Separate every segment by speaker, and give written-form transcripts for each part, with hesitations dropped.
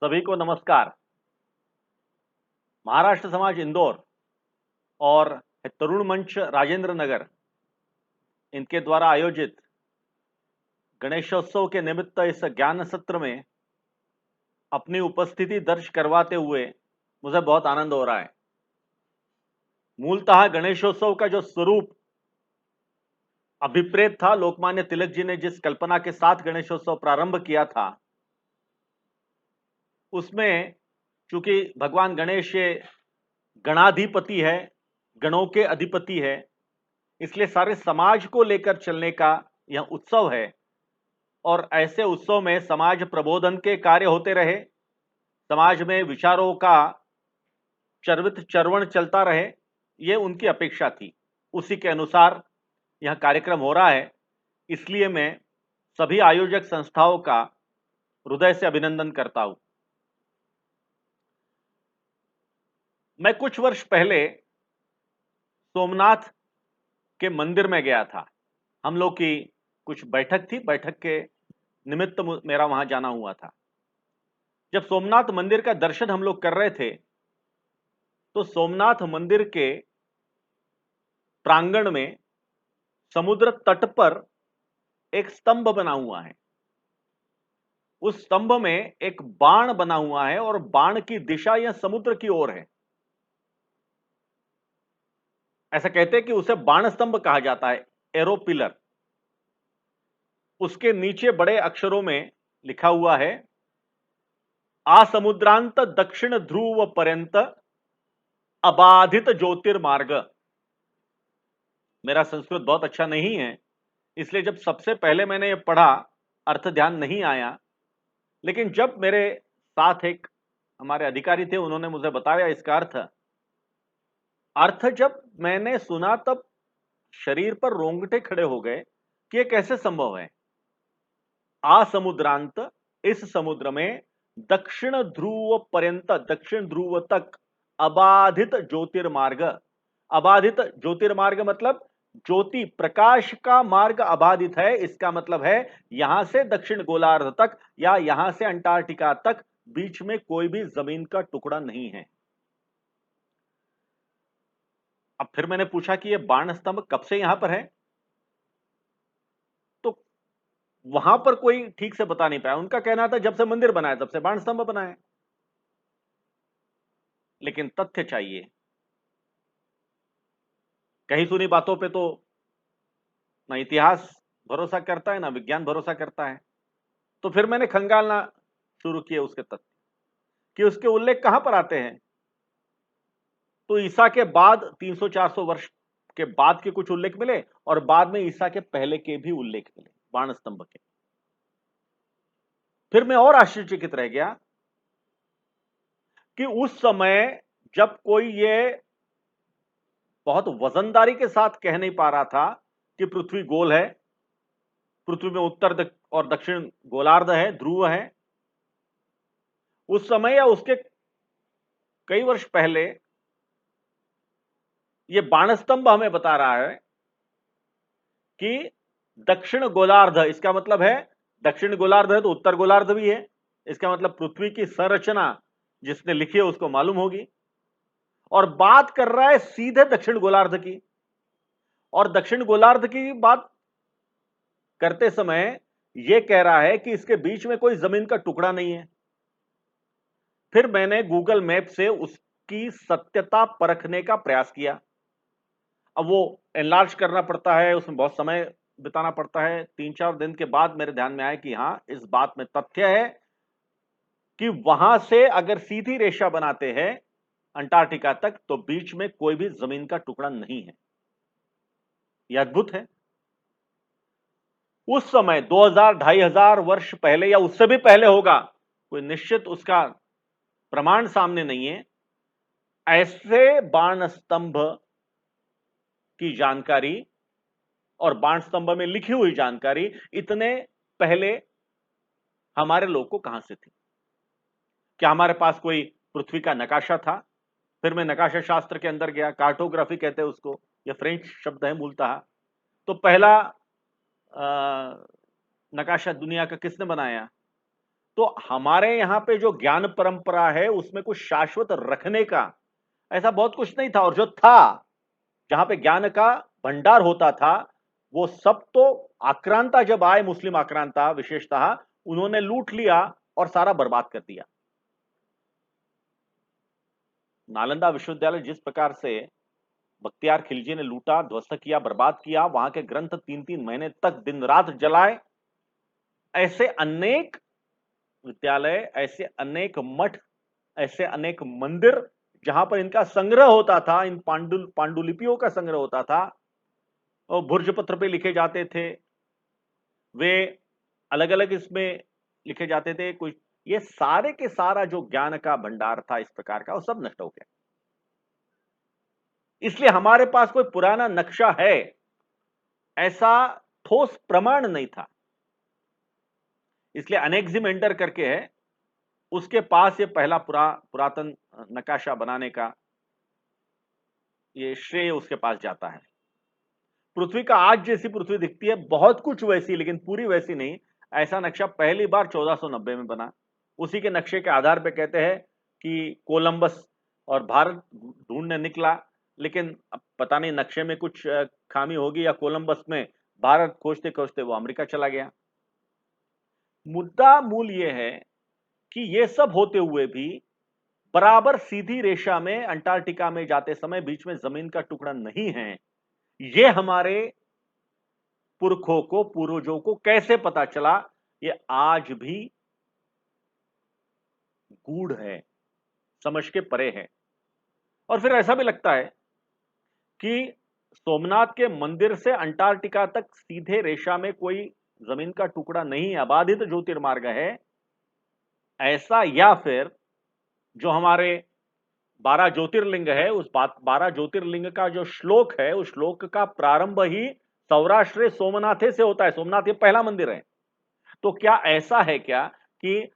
Speaker 1: सभी को नमस्कार। महाराष्ट्र समाज इंदौर और तरुण मंच राजेंद्र नगर इनके द्वारा आयोजित गणेशोत्सव के निमित्त इस ज्ञान सत्र में अपनी उपस्थिति दर्ज करवाते हुए मुझे बहुत आनंद हो रहा है। मूलतः गणेशोत्सव का जो स्वरूप अभिप्रेत था, लोकमान्य तिलक जी ने जिस कल्पना के साथ गणेशोत्सव प्रारंभ किया था, उसमें चूंकि भगवान गणेश ये गणाधिपति है, गणों के अधिपति है, इसलिए सारे समाज को लेकर चलने का यह उत्सव है। और ऐसे उत्सव में समाज प्रबोधन के कार्य होते रहे, समाज में विचारों का चर्वित चर्वण चलता रहे, यह उनकी अपेक्षा थी। उसी के अनुसार यह कार्यक्रम हो रहा है। इसलिए मैं सभी आयोजक संस्थाओं का हृदय से अभिनंदन करता हूं। मैं कुछ वर्ष पहले सोमनाथ के मंदिर में गया था। हम लोग की कुछ बैठक थी, बैठक के निमित्त मेरा वहां जाना हुआ था। जब सोमनाथ मंदिर का दर्शन हम लोग कर रहे थे, तो सोमनाथ मंदिर के प्रांगण में समुद्र तट पर एक स्तंभ बना हुआ है। उस स्तंभ में एक बाण बना हुआ है और बाण की दिशा यह समुद्र की ओर है। ऐसा कहते हैं कि उसे बाण स्तंभ कहा जाता है, एरो पिलर। उसके नीचे बड़े अक्षरों में लिखा हुआ है, आसमुद्रांत दक्षिण ध्रुव पर्यंत अबाधित ज्योतिर्मार्ग। मेरा संस्कृत बहुत अच्छा नहीं है, इसलिए जब सबसे पहले मैंने ये पढ़ा, अर्थ ध्यान नहीं आया। लेकिन जब मेरे साथ एक हमारे अधिकारी थे, उन्होंने मुझे बताया इसका अर्थ। जब मैंने सुना, तब शरीर पर रोंगटे खड़े हो गए कि यह कैसे संभव है। आसमुद्रांत, इस समुद्र में, दक्षिण ध्रुव पर्यंत, दक्षिण ध्रुव तक, अबाधित ज्योतिर्मार्ग। अबाधित ज्योतिर्मार्ग मतलब ज्योति प्रकाश का मार्ग अबाधित है। इसका मतलब है यहां से दक्षिण गोलार्ध तक या यहां से अंटार्कटिका तक बीच में कोई भी जमीन का टुकड़ा नहीं है। अब फिर मैंने पूछा कि यह बाण स्तंभ कब से यहां पर है, तो वहां पर कोई ठीक से बता नहीं पाया। उनका कहना था जब से मंदिर बना है तब से बाण स्तंभ बना है। लेकिन तथ्य चाहिए। कहीं सुनी बातों पे तो ना इतिहास भरोसा करता है, ना विज्ञान भरोसा करता है। तो फिर मैंने खंगालना शुरू किए उसके तथ्य कि उसके उल्लेख कहां पर आते हैं। तो ईसा के बाद 300-400 वर्ष के बाद के कुछ उल्लेख मिले और बाद में ईसा के पहले के भी उल्लेख मिले बाण स्तंभ के। फिर मैं और आश्चर्यचकित रह गया कि उस समय जब कोई ये बहुत वजनदारी के साथ कह नहीं पा रहा था कि पृथ्वी गोल है, पृथ्वी में उत्तर और दक्षिण गोलार्ध है, ध्रुव है, उस समय या उसके कई वर्ष पहले यह बाणस्तंभ हमें बता रहा है कि दक्षिण गोलार्ध, इसका मतलब है दक्षिण गोलार्ध है तो उत्तर गोलार्ध भी है। इसका मतलब पृथ्वी की संरचना जिसने लिखी है उसको मालूम होगी। और बात कर रहा है सीधे दक्षिण गोलार्ध की। और दक्षिण गोलार्ध की बात करते समय यह कह रहा है कि इसके बीच में कोई जमीन का टुकड़ा नहीं है। फिर मैंने गूगल मैप से उसकी सत्यता परखने का प्रयास किया। अब वो एनलार्ज करना पड़ता है, उसमें बहुत समय बिताना पड़ता है। 3-4 दिन के बाद मेरे ध्यान में आया कि हां, इस बात में तथ्य है कि वहां से अगर सीधी रेखा बनाते हैं अंटार्कटिका तक, तो बीच में कोई भी जमीन का टुकड़ा नहीं है। यह अद्भुत है। उस समय 2000-2500 वर्ष पहले या उससे भी पहले होगा, कोई निश्चित उसका प्रमाण सामने नहीं है, ऐसे बाण स्तंभ की जानकारी और बाण स्तंभ में लिखी हुई जानकारी इतने पहले हमारे लोग को कहां से थी। क्या हमारे पास कोई पृथ्वी का नकाशा था? फिर मैं नकाशा शास्त्र के अंदर गया, कार्टोग्राफी कहते हैं उसको, यह फ्रेंच शब्द है मूलतः। तो पहला नकाशा दुनिया का किसने बनाया? तो हमारे यहां पे जो ज्ञान परंपरा है उसमें कुछ शाश्वत रखने का ऐसा बहुत कुछ नहीं था, और जो था, जहां पे ज्ञान का भंडार होता था, वो सब तो आक्रांता जब आए, मुस्लिम आक्रांता विशेषतः, उन्होंने लूट लिया और सारा बर्बाद कर दिया। नालंदा विश्वविद्यालय जिस प्रकार से बख्तियार खिलजी ने लूटा, ध्वस्त किया, बर्बाद किया, वहां के ग्रंथ 3-3 महीने तक दिन रात जलाए, ऐसे अनेक विद्यालय, ऐसे अनेक मठ, ऐसे अनेक मंदिर जहां पर इनका संग्रह होता था, इन पांडुलिपियों का संग्रह होता था, और भुर्ज पत्र पे लिखे जाते थे, वे अलग अलग इसमें लिखे जाते थे कुछ, ये सारे के सारा जो ज्ञान का भंडार था इस प्रकार का, वो सब नष्ट हो गया। इसलिए हमारे पास कोई पुराना नक्शा है ऐसा ठोस प्रमाण नहीं था। इसलिए अनेक्जिमेंडर करके है, उसके पास ये पहला पुरातन नकाशा बनाने का ये श्रेय उसके पास जाता है। पृथ्वी का आज जैसी पृथ्वी दिखती है, बहुत कुछ वैसी, लेकिन पूरी वैसी नहीं। ऐसा नक्शा पहली बार 1490 में बना। उसी के नक्शे के आधार पे कहते हैं कि कोलंबस और भारत ढूंढने निकला, लेकिन अब पता नहीं नक्शे में कुछ खामी होगी या कोलंबस में भारत खोजते खोजते वो अमेरिका चला गया। मुद्दा मूल ये है कि ये सब होते हुए भी बराबर सीधी रेखा में अंटार्कटिका में जाते समय बीच में जमीन का टुकड़ा नहीं है, ये हमारे पुरखों को, पूर्वजों को कैसे पता चला, ये आज भी गूढ़ है, समझ के परे है। और फिर ऐसा भी लगता है कि सोमनाथ के मंदिर से अंटार्कटिका तक सीधे रेखा में कोई जमीन का टुकड़ा नहीं, अबाधित ज्योतिर्मार्ग है ऐसा, या फिर जो हमारे 12 ज्योतिर्लिंग है, उस 12 ज्योतिर्लिंग का जो श्लोक है, उस श्लोक का प्रारंभ ही सौराष्ट्र सोमनाथे से होता है। सोमनाथ ये पहला मंदिर है। तो क्या ऐसा है क्या कि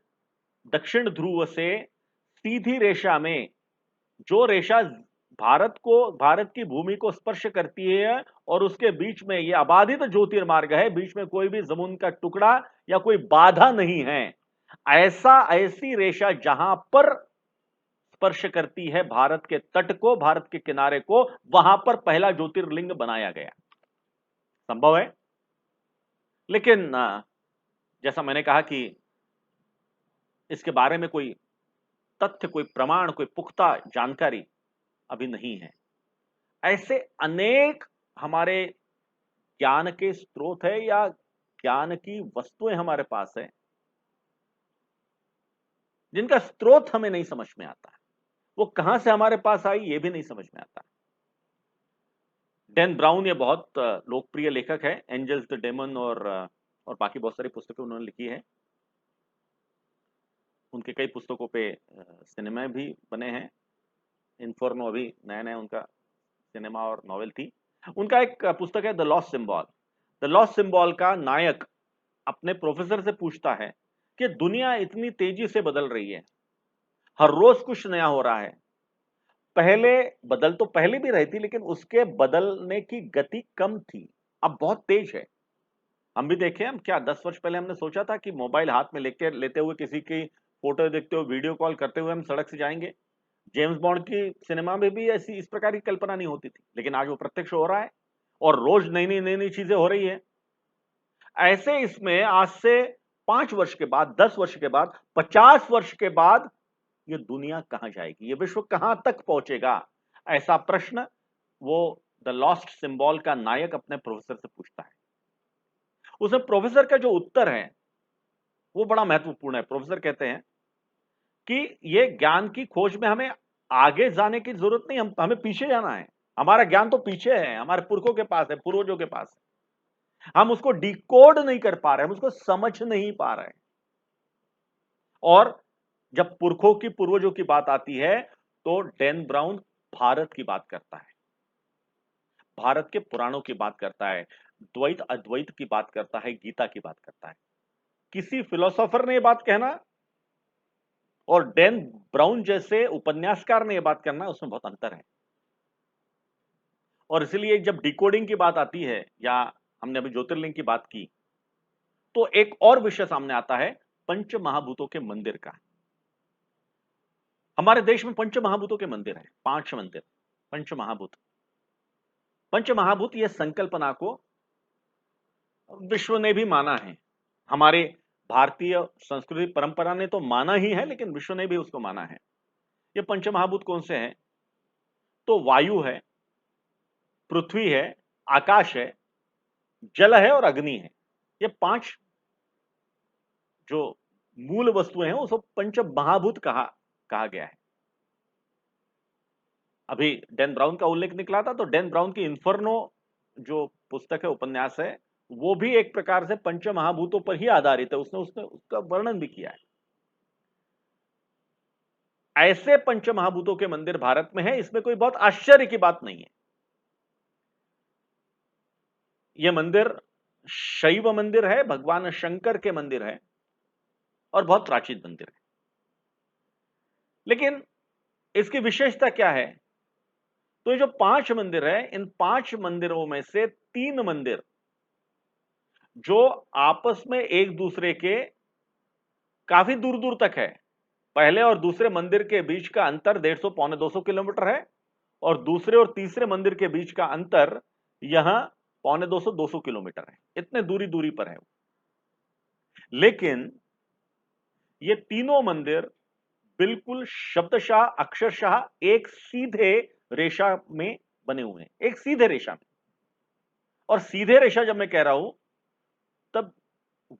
Speaker 1: दक्षिण ध्रुव से सीधी रेखा में, जो रेखा भारत की भूमि को स्पर्श करती है, और उसके बीच में ये अबाधित ज्योतिर्मार्ग है, बीच में कोई भी जमीन का टुकड़ा या कोई बाधा नहीं है, ऐसी रेखा जहां पर स्पर्श करती है भारत के तट को, भारत के किनारे को, वहां पर पहला ज्योतिर्लिंग बनाया गया। संभव है, लेकिन जैसा मैंने कहा कि इसके बारे में कोई तथ्य, कोई प्रमाण, कोई पुख्ता जानकारी अभी नहीं है। ऐसे अनेक हमारे ज्ञान के स्रोत है या ज्ञान की वस्तुएं हमारे पास है, जिनका स्रोत हमें नहीं समझ में आता है, वो कहां से हमारे पास आई ये भी नहीं समझ में आता। डैन ब्राउन ये बहुत लोकप्रिय लेखक है, एंजल्स द डेमन और बाकी बहुत सारी पुस्तकें उन्होंने लिखी है। उनके कई पुस्तकों पे सिनेमा भी बने हैं। इन्फर्नो अभी नया नया उनका सिनेमा और नॉवेल थी। उनका एक पुस्तक है the lost symbol. The lost symbol का नायक अपने प्रोफेसर से पूछता है कि दुनिया इतनी तेजी से बदल रही है, हर रोज कुछ नया हो रहा है, पहले बदल तो पहले भी रही थी, लेकिन उसके बदलने की गति कम थी, अब बहुत तेज है। हम भी देखें, हम क्या 10 वर्ष पहले हमने सोचा था कि मोबाइल हाथ में लेते हुए किसी की फोटो देखते हुए, वीडियो कॉल करते हुए हम सड़क से जाएंगे। जेम्स बॉन्ड की सिनेमा में भी ऐसी इस प्रकार की कल्पना नहीं होती थी, लेकिन आज वो प्रत्यक्ष हो रहा है और रोज नई नई चीजें हो रही है। ऐसे इसमें आज से 5 वर्ष के बाद, 10 वर्ष के बाद, 50 वर्ष के बाद ये दुनिया कहां जाएगी, ये विश्व कहां तक पहुंचेगा, ऐसा प्रश्न वो द लॉस्ट सिंबल का नायक अपने प्रोफेसर से पूछता है। उसमें प्रोफेसर का जो उत्तर है वो बड़ा महत्वपूर्ण है। प्रोफेसर कहते हैं कि ये ज्ञान की खोज में हमें आगे जाने की जरूरत नहीं, हमें पीछे जाना है। हमारा ज्ञान तो पीछे है, हमारे पुरखों के पास है, पूर्वजों के पास है। हम उसको डिकोड नहीं कर पा रहे, हम उसको समझ नहीं पा रहे। और जब पुरखों की, पूर्वजों की बात आती है तो डैन ब्राउन भारत की बात करता है, भारत के पुराणों की बात करता है, द्वैत अद्वैत की बात करता है, गीता की बात करता है। किसी फिलोसोफर ने यह बात कहना और डैन ब्राउन जैसे उपन्यासकार ने यह बात करना, उसमें बहुत अंतर है। और इसलिए जब डिकोडिंग की बात आती है, या हमने अभी ज्योतिर्लिंग की बात की, तो एक और विषय सामने आता है, पंच महाभूतों के मंदिर का है। हमारे देश में पंच महाभूतों के मंदिर है, 5 मंदिर। पंच महाभूत, पंच महाभूत ये संकल्पना को विश्व ने भी माना है। हमारे भारतीय संस्कृति परंपरा ने तो माना ही है, लेकिन विश्व ने भी उसको माना है। ये पंच महाभूत कौन से हैं? तो वायु है, पृथ्वी है, आकाश है, जल है और अग्नि है। ये 5 जो मूल वस्तुएं हैं उसको पंच महाभूत कहा गया है। अभी डैन ब्राउन का उल्लेख निकला था, तो डैन ब्राउन की इन्फर्नो जो पुस्तक है, उपन्यास है, वो भी एक प्रकार से पंच महाभूतों पर ही आधारित है। उसने उसका वर्णन भी किया है। ऐसे पंच महाभूतों के मंदिर भारत में है, इसमें कोई बहुत आश्चर्य की बात नहीं है। यह मंदिर शैव मंदिर है, भगवान शंकर के मंदिर है और बहुत प्राचीन मंदिर है। लेकिन इसकी विशेषता क्या है? तो ये जो 5 मंदिर है, इन 5 मंदिरों में से 3 मंदिर जो आपस में एक दूसरे के काफी दूर दूर तक है। पहले और दूसरे मंदिर के बीच का अंतर 150 पौने 200 किलोमीटर है, और दूसरे और तीसरे मंदिर के बीच का अंतर यहां पौने 200 किलोमीटर है। इतने दूरी पर है। लेकिन ये तीनों मंदिर बिल्कुल शब्दशः अक्षरशः एक सीधे रेखा में बने हुए हैं, एक सीधे रेखा में। और सीधे रेखा जब मैं कह रहा हूं, तब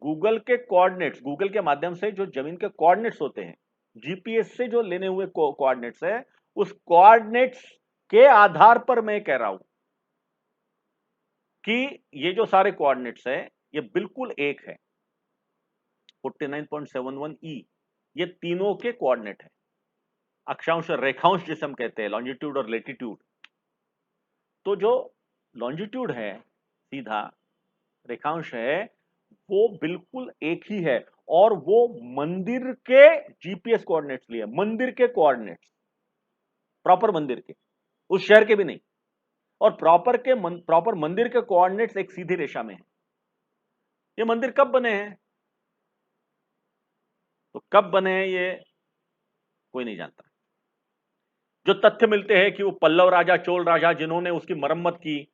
Speaker 1: गूगल के कोऑर्डिनेट्स, गूगल के माध्यम से जो जमीन के कोऑर्डिनेट्स होते हैं, जीपीएस से जो लेने हुए कोऑर्डिनेट्स है, उस कोऑर्डिनेट्स के आधार पर मैं कह रहा हूं कि ये जो सारे कोऑर्डिनेट्स है ये बिल्कुल एक है। 49.71 ई ये तीनों के कोऑर्डिनेट है। अक्षांश और रेखांश जिसे हम कहते हैं, लॉन्जिट्यूड और लेटिट्यूड। तो जो लॉन्जिट्यूड है सीधा, रेखांश है वो बिल्कुल एक ही है, और वो मंदिर के जीपीएस कोऑर्डिनेट्स लिए, मंदिर के कोऑर्डिनेट्स, प्रॉपर मंदिर के, उस शहर के भी नहीं। और प्रॉपर मंदिर के कोऑर्डिनेट्स एक सीधी रेखा में है। ये मंदिर कब बने हैं? तो कब बने हैं ये कोई नहीं जानता। जो तथ्य मिलते हैं कि वो पल्लव राजा, चोल राजा जिन्होंने उसकी मरम्मत की,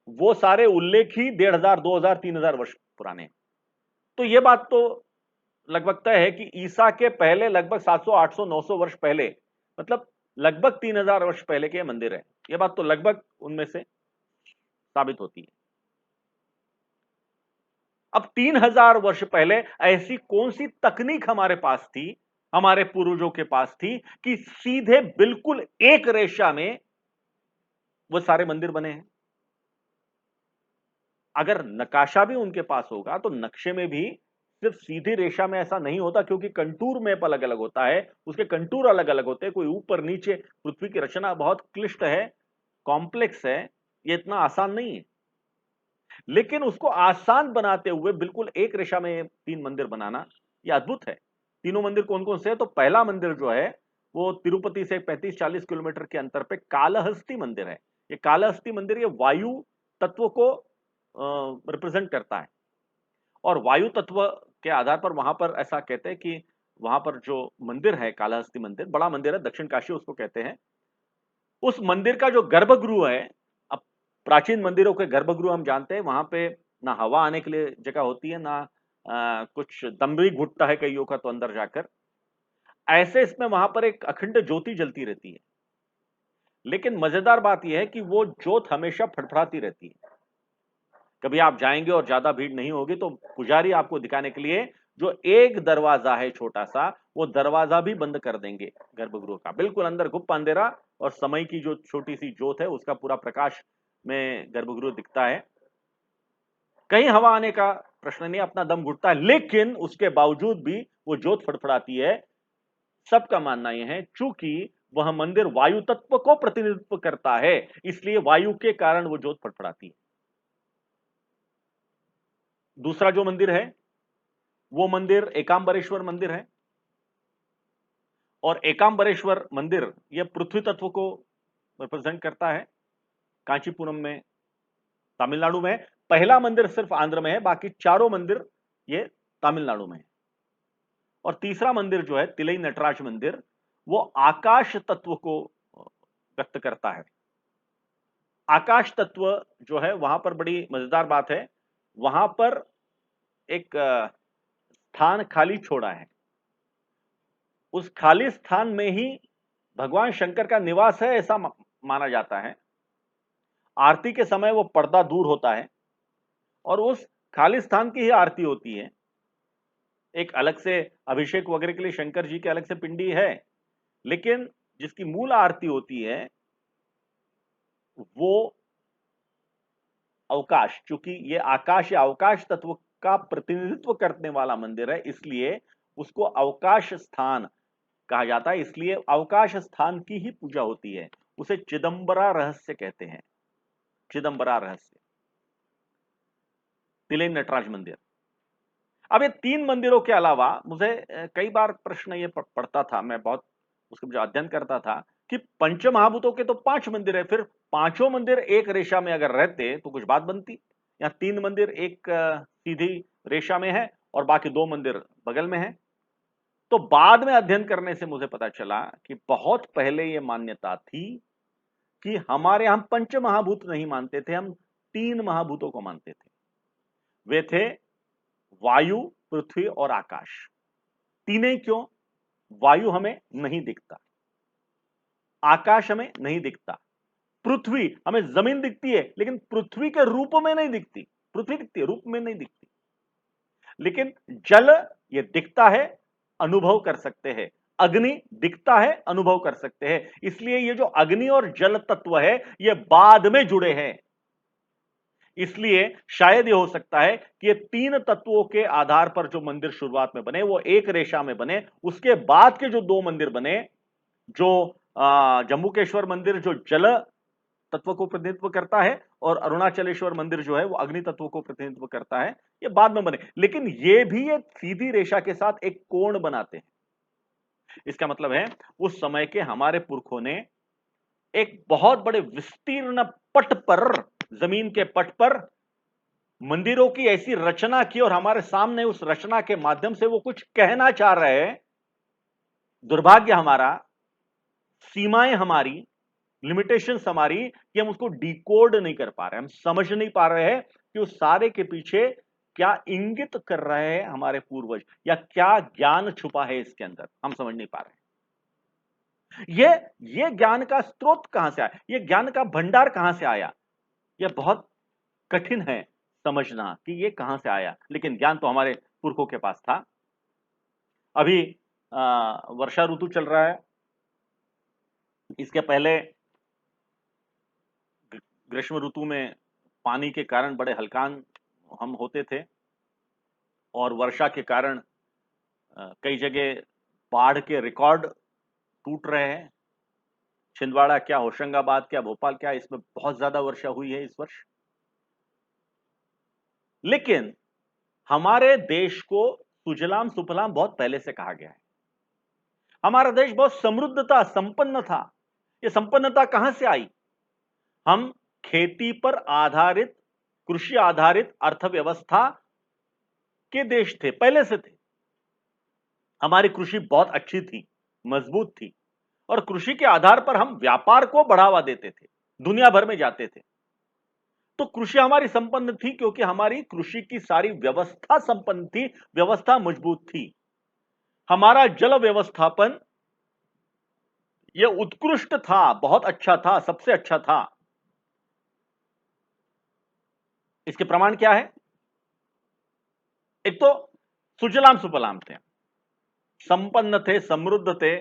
Speaker 1: वो सारे उल्लेख ही 1500, 2000, 3000 वर्ष पुराने हैं। तो ये बात तो लगभग तय है कि ईसा के पहले लगभग 700, 800, 900 वर्ष पहले, मतलब लगभग 3000 वर्ष पहले के मंदिर है। ये बात तो लगभग उनमें से साबित होती है। अब 3000 वर्ष पहले ऐसी कौन सी तकनीक हमारे पास थी, हमारे पूर्वजों के पास थी, कि सीधे बिल्कुल एक रेखा में वो सारे मंदिर बने हैं? अगर नकाशा भी उनके पास होगा तो नक्शे में भी सिर्फ सीधी रेखा में ऐसा नहीं होता, क्योंकि कंटूर मैप अलग अलग होता है, उसके कंटूर अलग अलग होते हैं, कोई ऊपर नीचे। पृथ्वी की रचना बहुत क्लिष्ट है, कॉम्प्लेक्स है, ये इतना आसान नहीं है। लेकिन उसको आसान बनाते हुए बिल्कुल एक रेखा में 3 मंदिर बनाना, यह अद्भुत है। तीनों मंदिर कौन कौन से हैं? तो पहला मंदिर जो है वो तिरुपति से 35-40 किलोमीटर के अंतर पे कालहस्ती मंदिर है। ये कालहस्ती मंदिर ये वायु तत्व को रिप्रेजेंट करता है, और वायु तत्व के आधार पर वहां पर ऐसा कहते हैं कि वहां पर जो मंदिर है, कालहस्ती मंदिर, बड़ा मंदिर है, दक्षिण काशी उसको कहते हैं। उस मंदिर का जो गर्भगृह है, अब प्राचीन मंदिरों के गर्भगृह हम जानते हैं, वहां पे ना हवा आने के लिए जगह होती है, ना कुछ दम भी घुटता है कईयों का तो अंदर जाकर। ऐसे इसमें वहां पर एक अखंड ज्योति जलती रहती है। लेकिन मजेदार बात यह है कि वो ज्योत हमेशा फड़फड़ाती रहती है। कभी आप जाएंगे और ज्यादा भीड़ नहीं होगी तो पुजारी आपको दिखाने के लिए जो एक दरवाजा है छोटा सा, वो दरवाजा भी बंद कर देंगे गर्भगृह का। बिल्कुल अंदर गुप्त अंधेरा, और समय की जो छोटी सी ज्योत है उसका पूरा प्रकाश में गर्भगृह दिखता है। कहीं हवा आने का प्रश्न नहीं, अपना दम घुटता है, लेकिन उसके बावजूद भी वो ज्योत फड़फड़ाती है। सबका मानना यह है चूंकि वह मंदिर वायु तत्व को प्रतिनिधित्व करता है, इसलिए वायु के कारण वो ज्योत फड़फड़ाती है। दूसरा जो मंदिर है वो मंदिर एकांबरेश्वर मंदिर है, और एकांबरेश्वर मंदिर यह पृथ्वी तत्व को रिप्रेजेंट करता है। कांचीपुरम में, तमिलनाडु में। पहला मंदिर सिर्फ आंध्र में है, बाकी चारों मंदिर ये तमिलनाडु में है। और तीसरा मंदिर जो है तिलई नटराज मंदिर, वो आकाश तत्व को व्यक्त करता है। आकाश तत्व जो है वहां पर बड़ी मजेदार बात है, वहां पर एक स्थान खाली छोड़ा है, उस खाली स्थान में ही भगवान शंकर का निवास है ऐसा माना जाता है। आरती के समय वो पर्दा दूर होता है और उस खाली स्थान की ही आरती होती है। एक अलग से अभिषेक वगैरह के लिए शंकर जी के अलग से पिंडी है, लेकिन जिसकी मूल आरती होती है वो अवकाश, चूंकि ये आकाश या अवकाश तत्व का प्रतिनिधित्व करने वाला मंदिर है, इसलिए उसको अवकाश स्थान कहा जाता है। इसलिए अवकाश स्थान की ही पूजा होती है, उसे चिदंबरा रहस्य कहते हैं। चिदंबरा रहस्य, तिलई नटराज मंदिर। अब ये तीन मंदिरों के अलावा मुझे कई बार प्रश्न ये पड़ता था, मैं बहुत उसका जो अध्ययन करता था कि पंच महाभूतों के तो 5 मंदिर है, फिर पांचों मंदिर एक रेशा में अगर रहते तो कुछ बात बनती। या 3 मंदिर एक सीधी रेशा में है और बाकी 2 मंदिर बगल में है। तो बाद में अध्ययन करने से मुझे पता चला कि बहुत पहले यह मान्यता थी कि हमारे हम पंच महाभूत नहीं मानते थे, हम 3 महाभूतों को मानते थे। वे थे वायु, पृथ्वी और आकाश। तीनों क्यों? वायु हमें नहीं दिखता, आकाश हमें नहीं दिखता, पृथ्वी हमें जमीन दिखती है लेकिन पृथ्वी के रूप में नहीं दिखती। पृथ्वी दिखती है, रूप में नहीं दिखती। लेकिन जल ये दिखता है, अनुभव कर सकते हैं। अग्नि दिखता है, अनुभव कर सकते हैं। इसलिए ये जो अग्नि और जल तत्व है ये बाद में जुड़े हैं। इसलिए शायद यह हो सकता है कि ये 3 तत्वों के आधार पर जो मंदिर शुरुआत में बने वो एक रेशा में बने, उसके बाद के जो 2 मंदिर बने, जो जम्बुकेश्वर मंदिर जो जल तत्व को प्रतिनिधित्व करता है और अरुणाचलेश्वर मंदिर जो है वो अग्नि तत्व को प्रतिनिधित्व करता है, ये बाद में बने। लेकिन ये भी एक सीधी रेखा के साथ एक कोण बनाते हैं। इसका मतलब है उस समय के हमारे पुरखों ने एक बहुत बड़े विस्तीर्ण पट पर, जमीन के पट पर मंदिरों की ऐसी रचना की और हमारे सामने उस रचना के माध्यम से वो कुछ कहना चाह रहे हैं। दुर्भाग्य हमारा, सीमाएं हमारी, लिमिटेशंस हमारी, कि हम उसको डिकोड नहीं कर पा रहे, हम समझ नहीं पा रहे हैं कि उस सारे के पीछे क्या इंगित कर रहे हैं हमारे पूर्वज, या क्या ज्ञान छुपा है इसके अंदर, हम समझ नहीं पा रहे। ये ज्ञान का स्रोत कहां से आया, ये ज्ञान का भंडार कहां से आया, यह बहुत कठिन है समझना कि ये कहां से आया। लेकिन ज्ञान तो हमारे पुरखों के पास था। अभी वर्षा ऋतु चल रहा है, इसके पहले ग्रीष्म ऋतु में पानी के कारण बड़े हलकान हम होते थे और वर्षा के कारण कई जगह बाढ़ के रिकॉर्ड टूट रहे हैं। छिंदवाड़ा क्या, होशंगाबाद क्या, भोपाल क्या, इसमें बहुत ज्यादा वर्षा हुई है इस वर्ष। लेकिन हमारे देश को सुजलाम सुफलाम बहुत पहले से कहा गया है। हमारा देश बहुत समृद्ध था, संपन्न था। यह संपन्नता कहां से आई? हम खेती पर आधारित, कृषि आधारित अर्थव्यवस्था के देश थे, पहले से थे। हमारी कृषि बहुत अच्छी थी, मजबूत थी, और कृषि के आधार पर हम व्यापार को बढ़ावा देते थे, दुनिया भर में जाते थे। तो कृषि हमारी संपन्न थी क्योंकि हमारी कृषि की सारी व्यवस्था संपन्न थी, व्यवस्था मजबूत थी। हमारा जल व्यवस्थापन यह उत्कृष्ट था, बहुत अच्छा था, सबसे अच्छा था। इसके प्रमाण क्या है? एक तो सुजलाम सुफलाम थे, संपन्न थे, समृद्ध थे,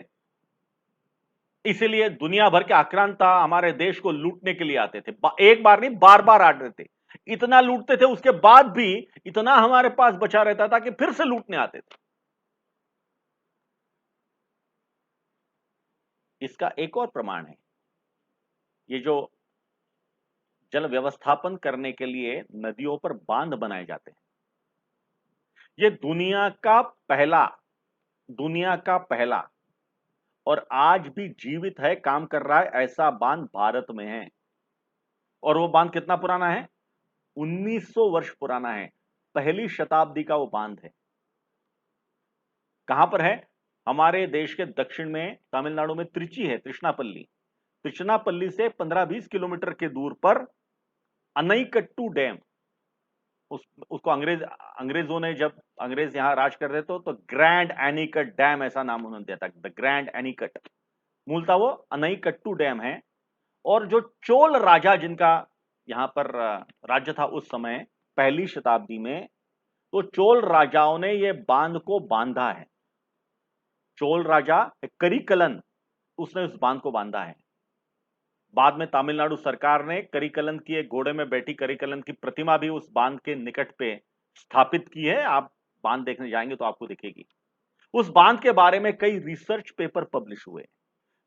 Speaker 1: इसलिए दुनिया भर के आक्रांता हमारे देश को लूटने के लिए आते थे। एक बार नहीं, बार बार आ रहे थे। इतना लूटते थे, उसके बाद भी इतना हमारे पास बचा रहता था कि फिर से लूटने आते थे। इसका एक और प्रमाण है, ये जो जल व्यवस्थापन करने के लिए नदियों पर बांध बनाए जाते हैं, ये दुनिया का पहला और आज भी जीवित है, काम कर रहा है, ऐसा बांध भारत में है। और वो बांध कितना पुराना है? 1900 वर्ष पुराना है। पहली शताब्दी का वो बांध है। कहां पर है? हमारे देश के दक्षिण में तमिलनाडु में त्रिची है, तृष्णापल्ली। तृष्णापल्ली से 15-20 किलोमीटर के दूर पर अनईकट्टू डैम, उसको अंग्रेजों ने, जब अंग्रेज यहां राज कर रहे तो ग्रैंड एनीकट डैम ऐसा नाम उन्होंने दिया था, द ग्रैंड एनीकट। मूलतः वो अनईकट्टू डैम है। और जो चोल राजा जिनका यहां पर राज्य था उस समय, पहली शताब्दी में, तो चोल राजाओं ने ये बांध को बांधा है। चोल राजा करिकलन, उसने उस बांध को बांधा है। बाद में तमिलनाडु सरकार ने करिकलन की, एक घोड़े में बैठी करिकलन की प्रतिमा भी उस बांध के निकट पे स्थापित की है। आप बांध देखने जाएंगे तो आपको दिखेगी। उस बांध के बारे में कई रिसर्च पेपर पब्लिश हुए,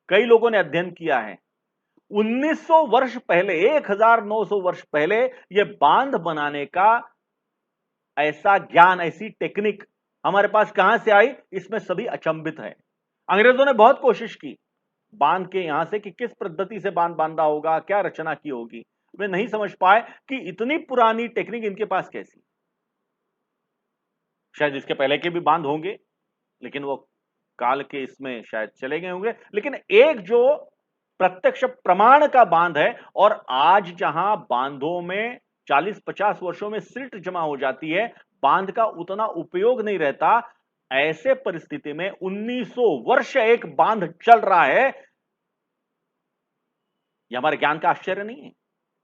Speaker 1: कई लोगों ने अध्ययन किया है। 1900 वर्ष पहले, 1900 वर्ष पहले यह बांध बनाने का ऐसा ज्ञान, ऐसी टेक्निक हमारे पास कहां से आई, इसमें सभी अचंभित है। अंग्रेजों ने बहुत कोशिश की बांध के यहां से कि किस पद्धति से बांध बांधा होगा, क्या रचना की होगी। वे नहीं समझ पाए कि इतनी पुरानी टेक्निक इनके पास कैसी। शायद इसके पहले के भी बांध होंगे, लेकिन वो काल के इसमें शायद चले गए होंगे। लेकिन एक जो प्रत्यक्ष प्रमाण का बांध है, और आज जहां बांधों में 40-50 वर्षों में सिल्ट जमा हो जाती है, बांध का उतना उपयोग नहीं रहता, ऐसे परिस्थिति में 1900 वर्ष एक बांध चल रहा है, यह हमारे ज्ञान का आश्चर्य नहीं है,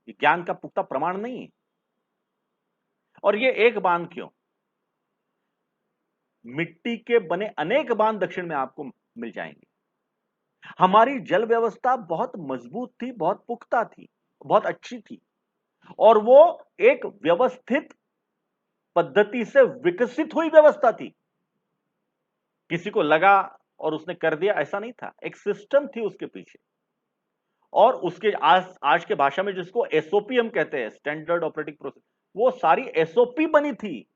Speaker 1: ये ज्ञान का पुख्ता प्रमाण नहीं है। और ये एक बांध क्यों, मिट्टी के बने अनेक बांध दक्षिण में आपको मिल जाएंगे। हमारी जल व्यवस्था बहुत मजबूत थी, बहुत पुख्ता थी, बहुत अच्छी थी, और वो एक व्यवस्थित पद्धति से विकसित हुई व्यवस्था थी। किसी को लगा और उसने कर दिया, ऐसा नहीं था, एक सिस्टम थी उसके पीछे। और उसके आज के भाषा में जिसको एसओपी हम कहते हैं, स्टैंडर्ड ऑपरेटिंग प्रोसेस, वो सारी एसओपी बनी थी।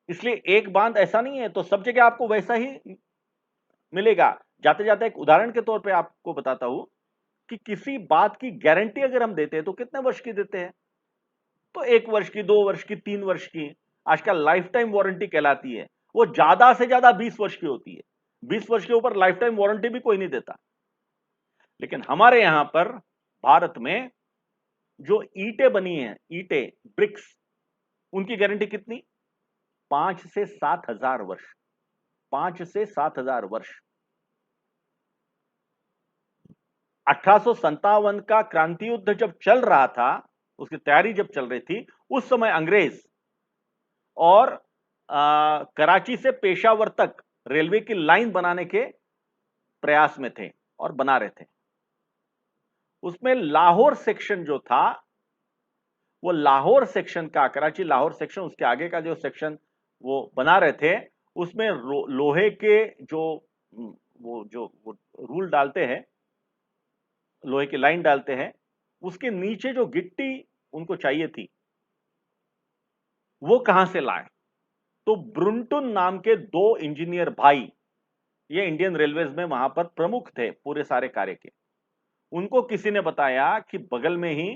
Speaker 1: इसलिए एक बांध ऐसा नहीं है तो सब जगह आपको वैसा ही मिलेगा। जाते जाते एक उदाहरण के तौर पे आपको बताता हूं कि किसी बात की गारंटी अगर हम देते हैं तो कितने वर्ष की देते हैं? तो 1 वर्ष की, 2 वर्ष की, 3 वर्ष की, आजकल लाइफ टाइम वारंटी कहलाती है। वो ज्यादा से ज्यादा 20 वर्ष की होती है। 20 वर्ष के ऊपर लाइफ टाइम वारंटी भी कोई नहीं देता। लेकिन हमारे यहां पर भारत में जो ईंटें बनी हैं, ईंटें, ब्रिक्स, उनकी गारंटी कितनी? 5 से 7 हजार वर्ष। 5 से 7 हजार वर्ष। 1857 का क्रांति युद्ध जब चल रहा था, उसकी तैयारी जब चल रही थी, उस समय अंग्रेज और कराची से पेशावर तक रेलवे की लाइन बनाने के प्रयास में थे और बना रहे थे। उसमें लाहौर सेक्शन जो था, वो लाहौर सेक्शन का, कराची लाहौर सेक्शन, उसके आगे का जो सेक्शन वो बना रहे थे, उसमें लोहे के जो वो रूल डालते हैं, लोहे की लाइन डालते हैं, उसके नीचे जो गिट्टी उनको चाहिए थी, वो कहां से लाए? तो ब्रुंटन नाम के 2 इंजीनियर भाई, ये इंडियन रेलवेज में वहां पर प्रमुख थे पूरे सारे कार्य के। उनको किसी ने बताया कि बगल में ही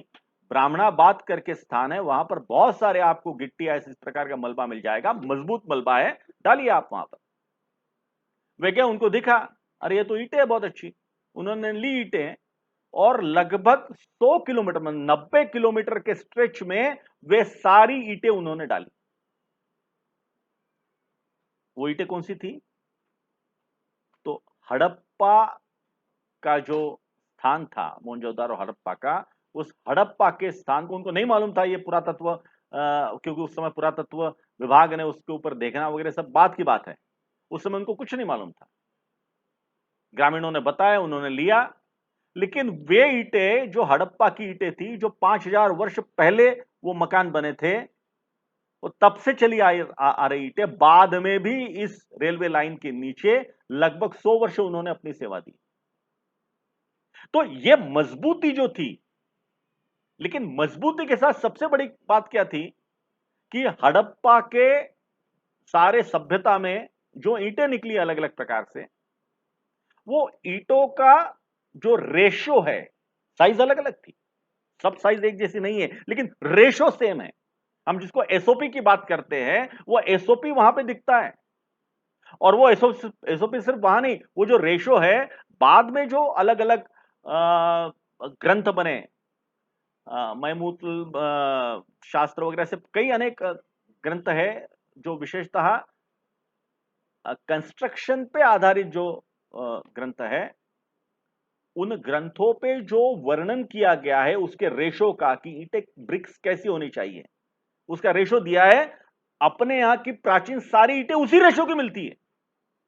Speaker 1: ब्राह्मणाबाद करके स्थान है, वहां पर बहुत सारे आपको गिट्टी ऐसे इस प्रकार का मलबा मिल जाएगा, मजबूत मलबा है, डालिए आप वहां पर। वे क्या, उनको दिखा, अरे ये तो ईंटें है बहुत अच्छी। उन्होंने ली ईंटें, और लगभग 100 किलोमीटर में, 90 किलोमीटर के स्ट्रेच में वे सारी ईंटें उन्होंने डाली। वो ईंटें कौन सी थी? तो हड़प्पा का जो स्थान था, मोहनजोदारो हड़प्पा का, उस हड़प्पा के स्थान को उनको नहीं मालूम था। ये पुरातत्व, क्योंकि उस समय पुरातत्व विभाग ने उसके ऊपर देखना वगैरह सब बात की बात है, उस समय उनको कुछ नहीं मालूम था। ग्रामीणों ने बताया, उन्होंने लिया। लेकिन वे ईंटें जो हड़प्पा की ईंटें थी, जो 5000 वर्ष पहले वो मकान बने थे, वो तब से चली आ रही ईंटें, बाद में भी इस रेलवे लाइन के नीचे लगभग 100 वर्ष उन्होंने अपनी सेवा दी। तो ये मजबूती जो थी, लेकिन मजबूती के साथ सबसे बड़ी बात क्या थी कि हड़प्पा के सारे सभ्यता में जो ईंटें निकली अलग अलग प्रकार से, वो ईंटों का जो रेशो है, साइज अलग अलग थी, सब साइज एक जैसी नहीं है, लेकिन रेशो सेम है। हम जिसको एसओपी की बात करते हैं, वो एसओपी वहां पे दिखता है। और वो एसओपी सिर्फ वहां नहीं, वो जो रेशो है, बाद में जो अलग अलग ग्रंथ बने, मैमूत शास्त्र वगैरह से कई अनेक ग्रंथ है जो विशेषतः कंस्ट्रक्शन पे आधारित जो ग्रंथ है, उन ग्रंथों पे जो वर्णन किया गया है उसके रेशो का, कि ईंटें ब्रिक्स कैसी होनी चाहिए, उसका रेशो दिया है। अपने यहां की प्राचीन सारी ईंटें उसी रेशो की मिलती है।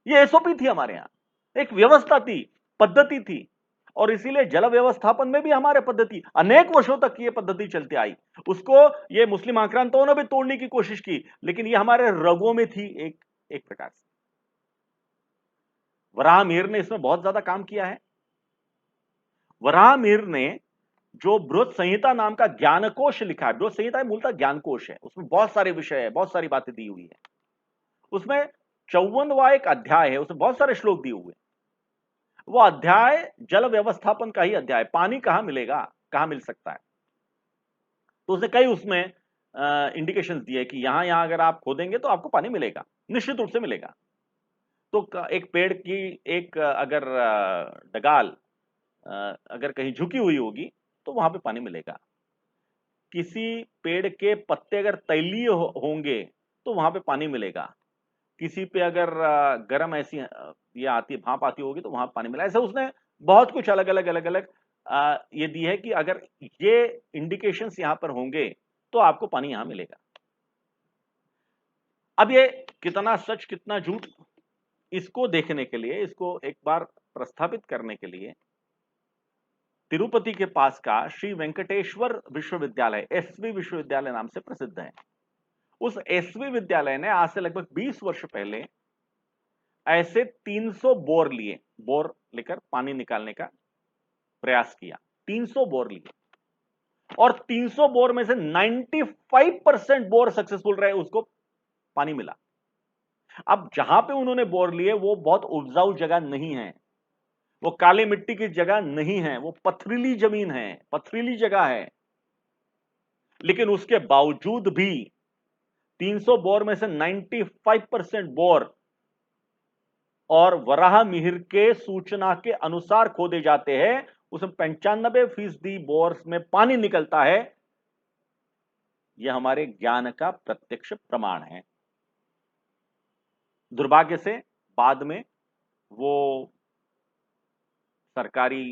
Speaker 1: ये एसओपी थी हमारे यहां, एक व्यवस्था थी, पद्धति थी। और इसीलिए जल व्यवस्थापन में भी हमारे पद्धति अनेक वर्षों तक ये पद्धति चलती आई। उसको ये मुस्लिम आक्रांताओं ने भी तोड़ने की कोशिश की, लेकिन ये हमारे रगों में थी एक प्रकार से। वराह मिहिर ने इसमें बहुत ज्यादा काम किया है। वराह मिहिर ने जो बृहत संहिता नाम का ज्ञानकोश लिखा है, बृहत संहिता मूलतः ज्ञानकोश है, उसमें बहुत सारे विषय है, बहुत सारी बातें दी हुई है। उसमें 54वां एक अध्याय है, उसमें बहुत सारे श्लोक दिए हुए हैं। वो अध्याय जल व्यवस्थापन का ही अध्याय, पानी कहां मिलेगा, कहां मिल सकता है। तो उसने कई उसमें इंडिकेशंस दिए कि यहां यहां अगर आप खोदेंगे तो आपको पानी मिलेगा, निश्चित रूप से मिलेगा। तो एक पेड़ की एक अगर डगाल अगर कहीं झुकी हुई होगी तो वहां पे पानी मिलेगा। किसी पेड़ के पत्ते अगर तैलीय होंगे तो वहां पे पानी मिलेगा। किसी पे अगर गर्म ऐसी ये आती भाप आती होगी तो वहां पानी मिला। ऐसे उसने बहुत कुछ अलग अलग अलग अलग ये दी है कि अगर ये इंडिकेशंस यहां पर होंगे तो आपको पानी यहां मिलेगा। अब ये कितना सच कितना झूठ, इसको देखने के लिए, इसको एक बार प्रस्थापित करने के लिए, तिरुपति के पास का श्री वेंकटेश्वर विश्वविद्यालय, एसवी विश्वविद्यालय नाम से प्रसिद्ध है। उस एसवी विद्यालय ने आज से लगभग 20 वर्ष पहले ऐसे 300 बोर लिए, बोर लेकर पानी निकालने का प्रयास किया। 300 बोर लिए और 300 बोर में से 95% बोर सक्सेसफुल रहे, उसको पानी मिला। अब जहां पे उन्होंने बोर लिए वो बहुत उपजाऊ जगह नहीं है, वो काली मिट्टी की जगह नहीं है, वो पथरीली जमीन है, पथरीली जगह है। लेकिन उसके बावजूद भी 300 बोर में से 95% बोर और वराह मिहिर के सूचना के अनुसार खोदे जाते हैं, उसमें 95% बोर्स में पानी निकलता है। यह हमारे ज्ञान का प्रत्यक्ष प्रमाण है। दुर्भाग्य से बाद में वो सरकारी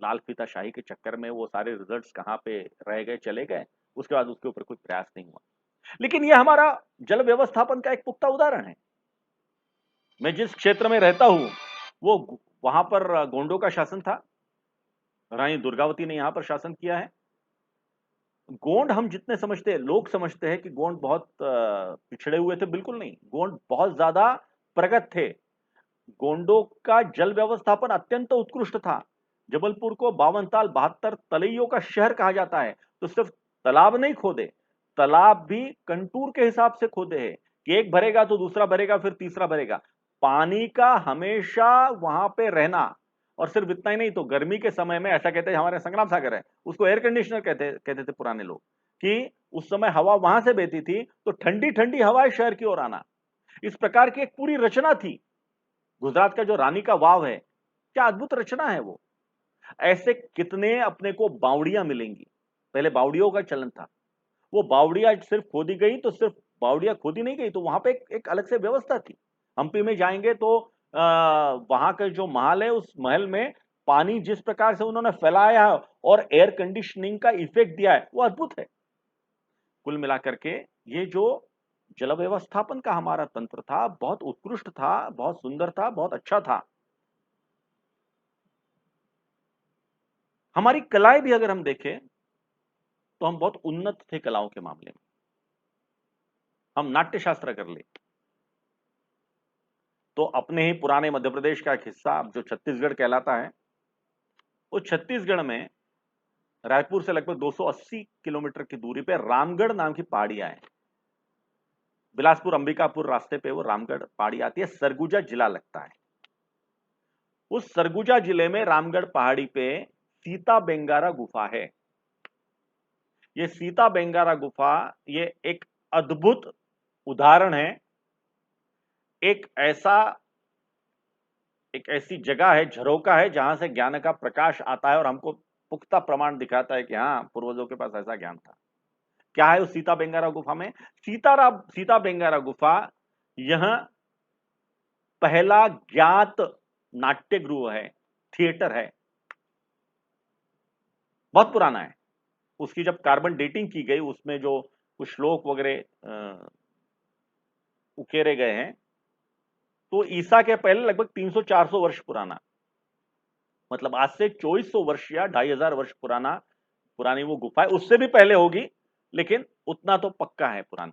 Speaker 1: लाल फीताशाही के चक्कर में वो सारे रिजल्ट्स कहां पे रह गए, चले गए, उसके बाद उसके ऊपर कोई प्रयास नहीं हुआ। लेकिन यह हमारा जल व्यवस्थापन का एक पुख्ता उदाहरण है। मैं जिस क्षेत्र में रहता हूं वो वहां पर गोंडों का शासन था, रानी दुर्गावती ने यहां पर शासन किया है। गोंड हम जितने समझते हैं, लोग समझते हैं कि गोंड बहुत पिछड़े हुए थे, बिल्कुल नहीं। गोंड बहुत ज्यादा प्रगत थे। गोंडों का जल व्यवस्थापन अत्यंत उत्कृष्ट था। जबलपुर को 52 ताल 72 तलैयों का शहर कहा जाता है। तो सिर्फ तालाब नहीं खोदे, तालाब भी कंटूर के हिसाब से खोदे हैं कि एक भरेगा तो दूसरा भरेगा, फिर तीसरा भरेगा। पानी का हमेशा वहां पे रहना। और सिर्फ इतना ही नहीं, तो गर्मी के समय में ऐसा कहते हैं, हमारे संग्राम सागर है, उसको एयर कंडीशनर कहते थे पुराने लोग, कि उस समय हवा वहां से बहती थी तो ठंडी ठंडी हवाएं शहर की ओर आना। इस प्रकार की एक पूरी रचना थी। गुजरात का जो रानी का वाव है, क्या अद्भुत रचना है वो। ऐसे कितने अपने को बावड़ियां मिलेंगी। पहले बावड़ियों का चलन था। वो बावड़ियां सिर्फ खोदी गई तो सिर्फ बावड़ियां खोदी नहीं गई, तो वहां पे एक अलग से व्यवस्था थी। हम्पी में जाएंगे तो वहां का जो महल है, उस महल में पानी जिस प्रकार से उन्होंने फैलाया है और एयर कंडीशनिंग का इफेक्ट दिया है, वो अद्भुत है। कुल मिलाकर के ये जो जल व्यवस्थापन का हमारा तंत्र था, बहुत उत्कृष्ट था, बहुत सुंदर था, बहुत अच्छा था। हमारी कलाएं भी अगर हम देखें तो हम बहुत उन्नत थे कलाओं के मामले में। हम नाट्य शास्त्र कर ले तो अपने ही पुराने मध्य प्रदेश का एक हिस्सा जो छत्तीसगढ़ कहलाता है, उस छत्तीसगढ़ में रायपुर से लगभग 280 किलोमीटर की दूरी पे रामगढ़ नाम की पहाड़ियां हैं। बिलासपुर अंबिकापुर रास्ते पे वो रामगढ़ पहाड़ी आती है, सरगुजा जिला लगता है। उस सरगुजा जिले में रामगढ़ पहाड़ी पे सीता बेंगारा गुफा है। ये सीता बेंगारा गुफा ये एक अद्भुत उदाहरण है एक ऐसी जगह है, झरोका है, जहां से ज्ञान का प्रकाश आता है और हमको पुख्ता प्रमाण दिखाता है कि हाँ, पूर्वजों के पास ऐसा ज्ञान था। क्या है उस सीता बेंगारा गुफा में? सीता बेंगारा गुफा यह पहला ज्ञात नाट्य गृह है, थिएटर है, बहुत पुराना है। उसकी जब कार्बन डेटिंग की गई, उसमें जो कुछ श्लोक वगैरह उकेरे गए हैं, तो ईसा के पहले लगभग 300-400 वर्ष पुराना, मतलब आज से 2400 वर्ष या 2500 वर्ष पुरानी वो गुफा है। उससे भी पहले होगी, लेकिन उतना तो पक्का है पुरानी।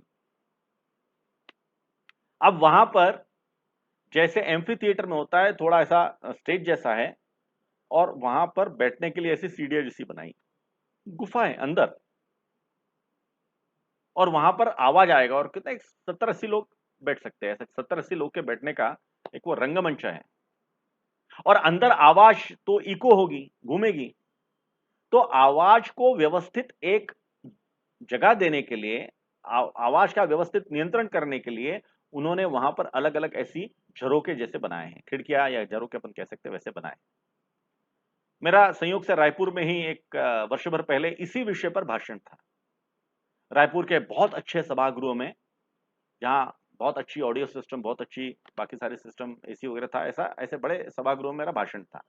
Speaker 1: अब वहां पर जैसे एम्फी थिएटर में होता है, थोड़ा ऐसा स्टेज जैसा है, और वहां पर बैठने के लिए ऐसी सीढ़ियां जैसी बनाई, गुफा है अंदर, और वहां पर आवाज आएगा, और कितने 70-80 लोग बैठ सकते हैं। ऐसे 70-80 लोग के बैठने का एक वो रंगमंच है, और अंदर आवाज तो इको होगी, घूमेगी। तो आवाज को व्यवस्थित एक जगह देने के लिए, आवाज का व्यवस्थित नियंत्रण करने के लिए उन्होंने वहां पर अलग अलग ऐसी झरोके जैसे बनाए हैं, खिड़कियां या झरोके अपन कह सकते हैं, वैसे बनाए। मेरा संयोग से रायपुर में ही एक वर्ष भर पहले इसी विषय पर भाषण था। रायपुर के बहुत अच्छे सभागृह में, जहां बहुत अच्छी ऑडियो सिस्टम, बहुत अच्छी बाकी सारे सिस्टम, एसी वगैरह था, ऐसे बड़े सभागृह में मेरा भाषण था।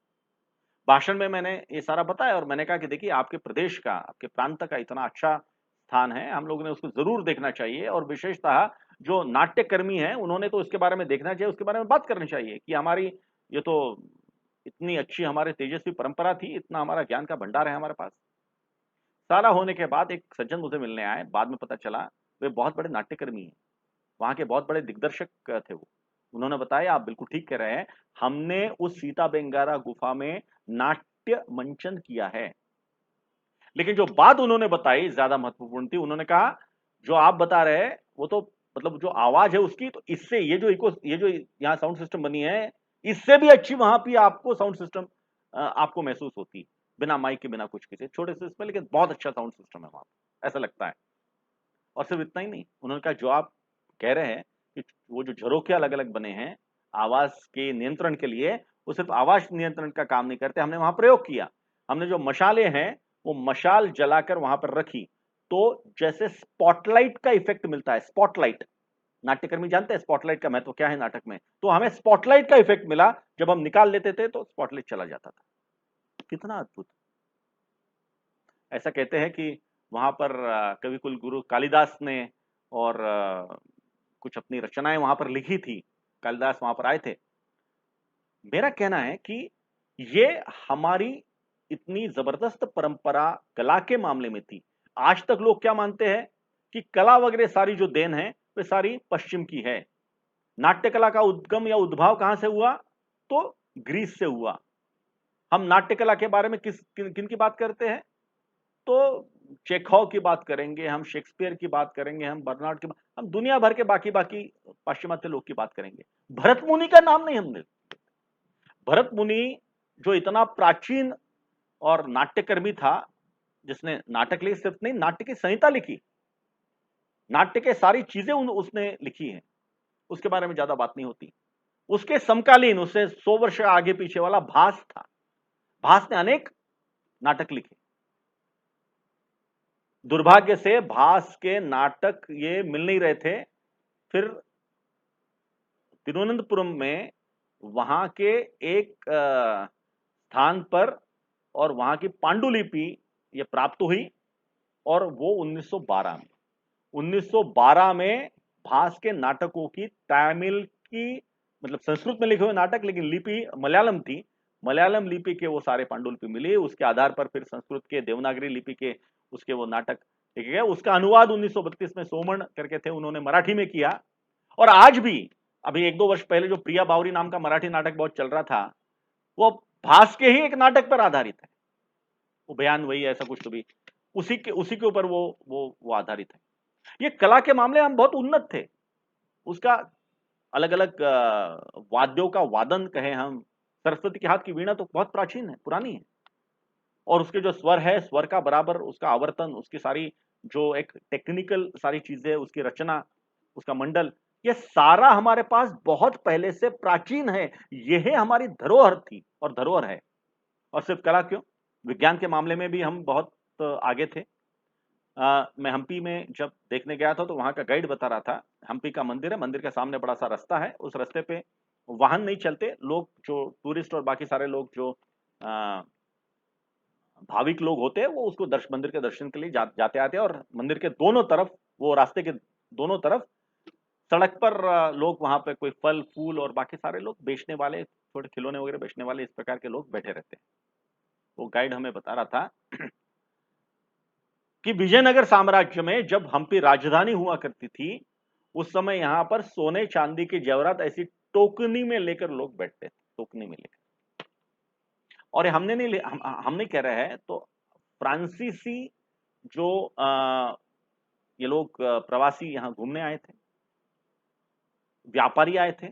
Speaker 1: भाषण में मैंने ये सारा बताया, और मैंने कहा कि देखिए, आपके प्रदेश का, आपके प्रांत का इतना अच्छा स्थान है, हम लोगों ने उसको जरूर देखना चाहिए, और विशेषतः जो नाट्यकर्मी हैं उन्होंने तो इसके बारे में देखना चाहिए, उसके बारे में बात करनी चाहिए कि हमारी ये तो इतनी अच्छी हमारे तेजस्वी परंपरा थी, इतना हमारा ज्ञान का भंडार है हमारे पास। सारा होने के बाद एक सज्जन मुझे मिलने आए, बाद में पता चला वे बहुत बड़े नाट्यकर्मी हैं, वहां के बहुत बड़े दिग्दर्शक थे वो। उन्होंने बताया, आप बिल्कुल ठीक कह रहे हैं, हमने उस सीता बेंगारा गुफा में नाट्य मंचन किया है। लेकिन जो बात उन्होंने बताई ज्यादा महत्वपूर्ण थी। उन्होंने कहा, जो आप बता रहे हैं वो तो मतलब जो आवाज है उसकी, तो इससे ये जो यहाँ साउंड सिस्टम बनी है, इससे भी अच्छी वहां भी आपको साउंड सिस्टम आपको महसूस होती, बिना माइक के, बिना कुछ के, छोटे से इसमें, लेकिन बहुत अच्छा साउंड सिस्टम है वहां, ऐसा लगता है। और सिर्फ इतना ही नहीं, उन्होंने कहा, जो आप कह रहे हैं कि वो जो झरोखे अलग अलग बने हैं आवाज के नियंत्रण के लिए, वो सिर्फ आवाज नियंत्रण का काम नहीं करते। हमने वहां प्रयोग किया, हमने जो मशाले हैं वो मशाल जलाकर वहां पर रखी, तो जैसे स्पॉटलाइट का इफेक्ट मिलता है, स्पॉटलाइट, नाट्यकर्मी जानते हैं स्पॉटलाइट का महत्व क्या है नाटक में, तो हमें स्पॉटलाइट का इफेक्ट मिला, जब हम निकाल लेते थे तो स्पॉटलाइट चला जाता था। कितना अद्भुत। ऐसा कहते हैं कि वहां पर कवि कुल गुरु कालिदास ने और कुछ अपनी रचनाएं वहां पर लिखी थी, कालिदास वहां पर आए थे। मेरा कहना है कि ये हमारी इतनी जबरदस्त परंपरा कला के मामले में थी। आज तक लोग क्या मानते हैं कि कला वगैरह सारी जो देन है वे सारी पश्चिम की है। नाट्य कला का उद्गम या उद्भाव कहां से हुआ? तो ग्रीस से हुआ। हम नाट्य कला के बारे में किन की बात करते हैं? तो चेखव की बात करेंगे, हम शेक्सपियर की बात करेंगे, हम बर्नार्ड की, हम दुनिया भर के बाकी बाकी पाश्चिमात्य लोग की बात करेंगे। भरत मुनि का नाम नहीं हमने। भरत मुनि जो इतना प्राचीन और नाट्यकर्मी था, जिसने नाटक लिखे, सिर्फ नहीं, नाट्य की संहिता लिखी, नाट्य के सारी चीजें उसने लिखी है, उसके बारे में ज्यादा बात नहीं होती। उसके समकालीन, उससे 100 वर्ष आगे पीछे वाला भास था। भास ने अनेक नाटक लिखे। दुर्भाग्य से भास के नाटक ये मिल नहीं रहे थे। फिर तिरुवनंतपुरम में वहां के एक स्थान पर, और वहां की पांडुलिपि ये प्राप्त हुई, और वो 1912 में भास के नाटकों की तमिल की, मतलब संस्कृत में लिखे हुए नाटक, लेकिन लिपि मलयालम थी, मलयालम लिपि के वो सारे पांडुलिपि मिली। उसके आधार पर फिर संस्कृत के देवनागरी लिपि के उसके वो नाटक लिखे गए। उसका अनुवाद 1932 में सोमन करके थे, उन्होंने मराठी में किया। और आज भी, अभी 1-2 वर्ष पहले जो प्रिया बावरी नाम का मराठी नाटक बहुत चल रहा था, वो भास के ही एक नाटक पर आधारित है। वो बयान वही ऐसा कुछ तो भी उसी के ऊपर वो आधारित है। ये कला के मामले हम बहुत उन्नत थे। उसका अलग अलग वाद्यों का वादन कहें हम, सरस्वती के हाथ की वीणा तो बहुत प्राचीन है, पुरानी है, और उसके जो स्वर है, स्वर का बराबर उसका आवर्तन, उसकी सारी जो एक टेक्निकल सारी चीजें, उसकी रचना, उसका मंडल, ये सारा हमारे पास बहुत पहले से प्राचीन है। यह हमारी धरोहर थी और धरोहर है। और सिर्फ कला क्यों, विज्ञान के मामले में भी हम बहुत आगे थे। मैं हम्पी में जब देखने गया था तो वहां का गाइड बता रहा था, हम्पी का मंदिर है, मंदिर के सामने बड़ा सा रास्ता है, उस रास्ते पे वाहन नहीं चलते, लोग जो टूरिस्ट और बाकी सारे लोग जो भाविक लोग होते हैं वो उसको मंदिर के दर्शन के लिए जाते आते हैं। और मंदिर के दोनों तरफ, वो रास्ते के दोनों तरफ सड़क पर लोग, वहां पे कोई फल फूल और बाकी सारे लोग बेचने वाले, छोटे खिलौने वगैरह बेचने वाले, इस प्रकार के लोग बैठे रहते हैं। वो गाइड हमें बता रहा था कि विजयनगर साम्राज्य में जब हम्पी राजधानी हुआ करती थी, उस समय यहां पर सोने चांदी के जेवरात ऐसी टोकनी में लेकर लोग बैठते थे, टोकनी में लेकर। और हमने नहीं हम नहीं कह रहे हैं, तो फ्रांसीसी जो ये लोग प्रवासी यहां घूमने आए थे, व्यापारी आए थे,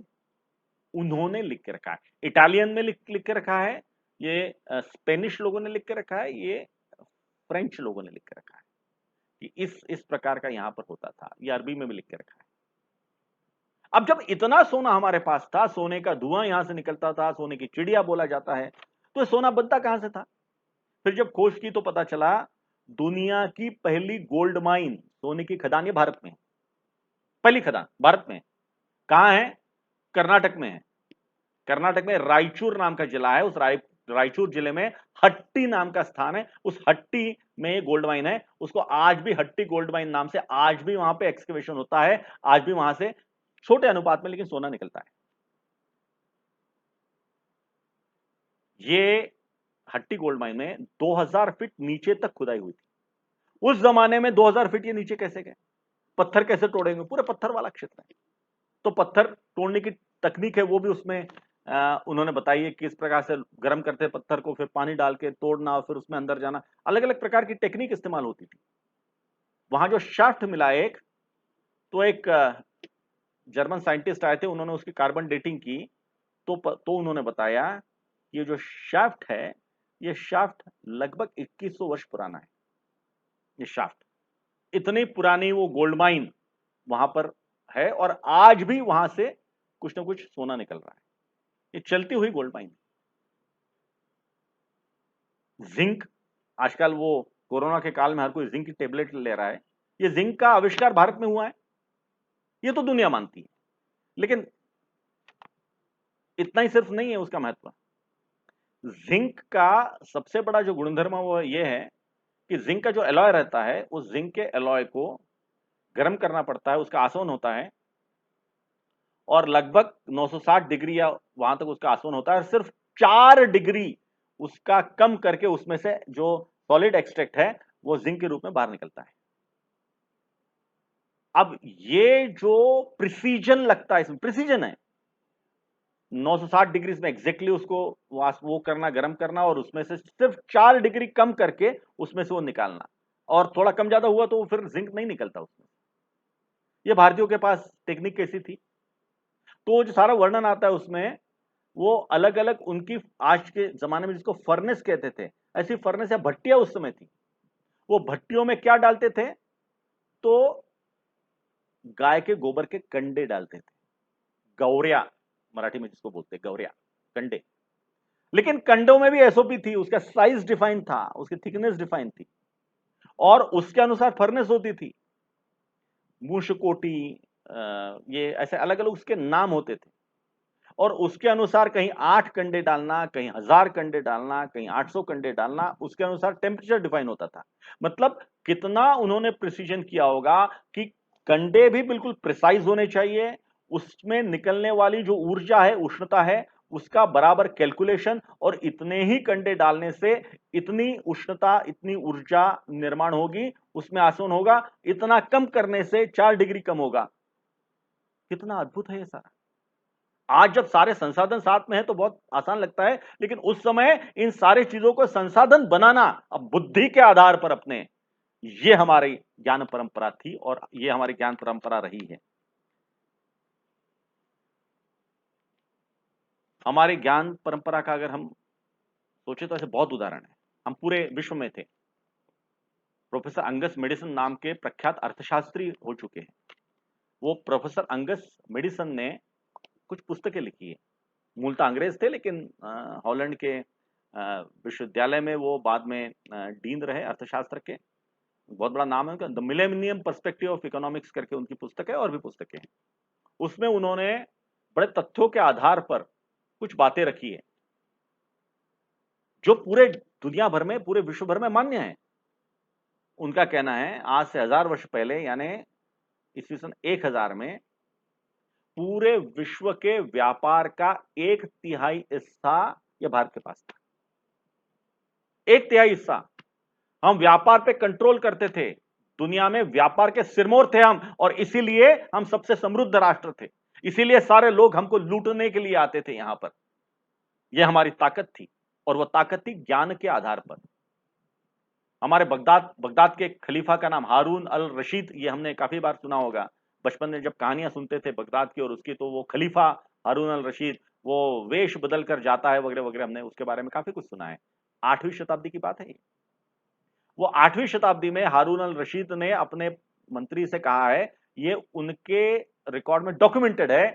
Speaker 1: उन्होंने लिख के रखा है। इटालियन में लिख के रखा है, ये स्पेनिश लोगों ने लिख के रखा है, ये फ्रेंच लोगों ने लिख के रखा है कि इस प्रकार का यहां पर होता था। ये अरबी में भी लिख के रखा है। अब जब इतना सोना हमारे पास था, सोने का धुआं यहां से निकलता था, सोने की चिड़िया बोला जाता है, तो सोना बनता कहां से था? फिर जब खोज की तो पता चला दुनिया की पहली गोल्ड माइन, सोने की खदान, ये भारत में है। पहली खदान भारत में कहां है? कर्नाटक में है। कर्नाटक में रायचूर नाम का जिला है, उस रायचूर जिले में हट्टी नाम का स्थान है। उस हट्टी में ये गोल्ड माइन है, उसको आज भी हट्टी गोल्ड माइन नाम से आज भी वहां पे एक्सकवेशन होता है। आज भी वहां से छोटे अनुपात में लेकिन सोना निकलता है। ये हट्टी गोल्ड माइन में 2000 फीट नीचे तक खुदाई हुई थी। उस जमाने में 2000 फीट ये नीचे कैसे गए? पत्थर कैसे तोड़ेंगे? पूरे पत्थर वाला क्षेत्र है, तो पत्थर तोड़ने की तकनीक है वो भी उसमें उन्होंने बताई है, किस प्रकार से गर्म करते हैं पत्थर को, फिर पानी डाल के तोड़ना और फिर उसमें अंदर जाना, अलग अलग प्रकार की टेक्निक इस्तेमाल होती थी। वहां जो शाफ्ट मिला एक, तो एक जर्मन साइंटिस्ट आए थे, उन्होंने उसकी कार्बन डेटिंग की, तो उन्होंने बताया ये जो शाफ्ट है, ये शाफ्ट लगभग 2100 वर्ष पुराना है। ये शाफ्ट इतनी पुरानी वो गोल्ड माइन वहां पर है, और आज भी वहां से कुछ ना कुछ सोना निकल रहा है। ये चलती हुई गोल्ड माइन। जिंक, आजकल वो कोरोना के काल में हर कोई जिंक की टेबलेट ले रहा है, ये जिंक का आविष्कार भारत में हुआ है, ये तो दुनिया मानती है। लेकिन इतना ही सिर्फ नहीं है उसका महत्व। जिंक का सबसे बड़ा जो गुणधर्म वो ये है कि जिंक का जो एलॉय रहता है, उस जिंक के एलॉय को गर्म करना पड़ता है, उसका आसवन होता है, और लगभग 960 डिग्री या वहां तक उसका आसवन होता है, और सिर्फ 4 डिग्री उसका कम करके उसमें से जो सॉलिड एक्सट्रैक्ट है वो जिंक के रूप में बाहर निकलता है। अब ये जो प्रिसीजन लगता है, इसमें प्रिसीजन है, 960 डिग्री में एग्जैक्टली उसको वो करना, गर्म करना, और उसमें से सिर्फ 4 डिग्री कम करके उसमें से वो निकालना, और थोड़ा कम ज्यादा हुआ तो फिर जिंक नहीं निकलता उसमें। ये भारतीयों के पास टेक्निक कैसी थी? तो जो सारा वर्णन आता है उसमें, वो अलग अलग उनकी, आज के जमाने में जिसको फर्नेस कहते थे, ऐसी फर्नेस या भट्टियां उस समय थी। वो भट्टियों में क्या डालते थे? तो गाय के गोबर के कंडे डालते थे, गौरिया मराठी में जिसको बोलते हैं, गौरिया कंडे। लेकिन कंडों में भी एसओपी थी, उसका साइज डिफाइन था, उसकी थिकनेस डिफाइन थी, और उसके अनुसार फर्नेस होती थी। मूशकोटी, ये ऐसे अलग अलग उसके नाम होते थे, और उसके अनुसार कहीं 8 कंडे डालना, कहीं 1000 कंडे डालना, कहीं 800 कंडे डालना, उसके अनुसार टेम्परेचर डिफाइन होता था। मतलब कितना उन्होंने प्रिसीजन किया होगा कि कंडे भी बिल्कुल प्रिसाइज होने चाहिए, उसमें निकलने वाली जो ऊर्जा है, उष्णता है, उसका बराबर कैलकुलेशन, और इतने ही कंडे डालने से इतनी उष्णता, इतनी ऊर्जा निर्माण होगी, उसमें आसवन होगा, इतना कम करने से 4 डिग्री कम होगा। कितना अद्भुत है ये सारा। आज जब सारे संसाधन साथ में है तो बहुत आसान लगता है, लेकिन उस समय इन सारी चीजों को संसाधन बनाना अब बुद्धि के आधार पर अपने, ये हमारी ज्ञान परंपरा थी, और ये हमारी ज्ञान परंपरा रही है। हमारी ज्ञान परंपरा का अगर हम सोचे तो ऐसे बहुत उदाहरण है। हम पूरे विश्व में थे। प्रोफेसर अंगस मेडिसन नाम के प्रख्यात अर्थशास्त्री हो चुके हैं, वो प्रोफेसर अंगस मेडिसन ने कुछ पुस्तकें लिखी है। मूलतः अंग्रेज थे, लेकिन हॉलैंड के विश्वविद्यालय में वो बाद में डीन रहे अर्थशास्त्र के। बहुत बड़ा नाम है उनका, the millennium perspective of economics करके उनकी पुस्तक है, और भी पुस्तकें हैं। उसमें उन्होंने बड़े तथ्यों के आधार पर कुछ बातें रखी है जो पूरे दुनिया भर में, पूरे विश्व भर में मान्य है। उनका कहना है आज से 1000 वर्ष पहले, यानी ईस्वी सन 1000 में, पूरे विश्व के व्यापार का 1/3 हिस्सा यह भारत के पास था। 1/3 हिस्सा हम व्यापार पे कंट्रोल करते थे। दुनिया में व्यापार के सिरमौर थे हम, और इसीलिए हम सबसे समृद्ध राष्ट्र थे। इसीलिए सारे लोग हमको लूटने के लिए आते थे यहां पर। यह हमारी ताकत थी, और वह ताकत थी ज्ञान के आधार पर। हमारे बगदाद के खलीफा का नाम हारून अल रशीद, ये हमने काफी बार सुना होगा बचपन में जब कहानियां सुनते थे बगदाद की और उसकी, तो वो खलीफा हारून अल रशीद वो वेश बदल कर जाता है वगैरह वगैरह, हमने उसके बारे में काफी कुछ सुना है। 8वीं शताब्दी की बात है। वो 8वीं शताब्दी में हारून अल रशीद ने अपने मंत्री से कहा है, ये उनके रिकॉर्ड में डॉक्यूमेंटेड है,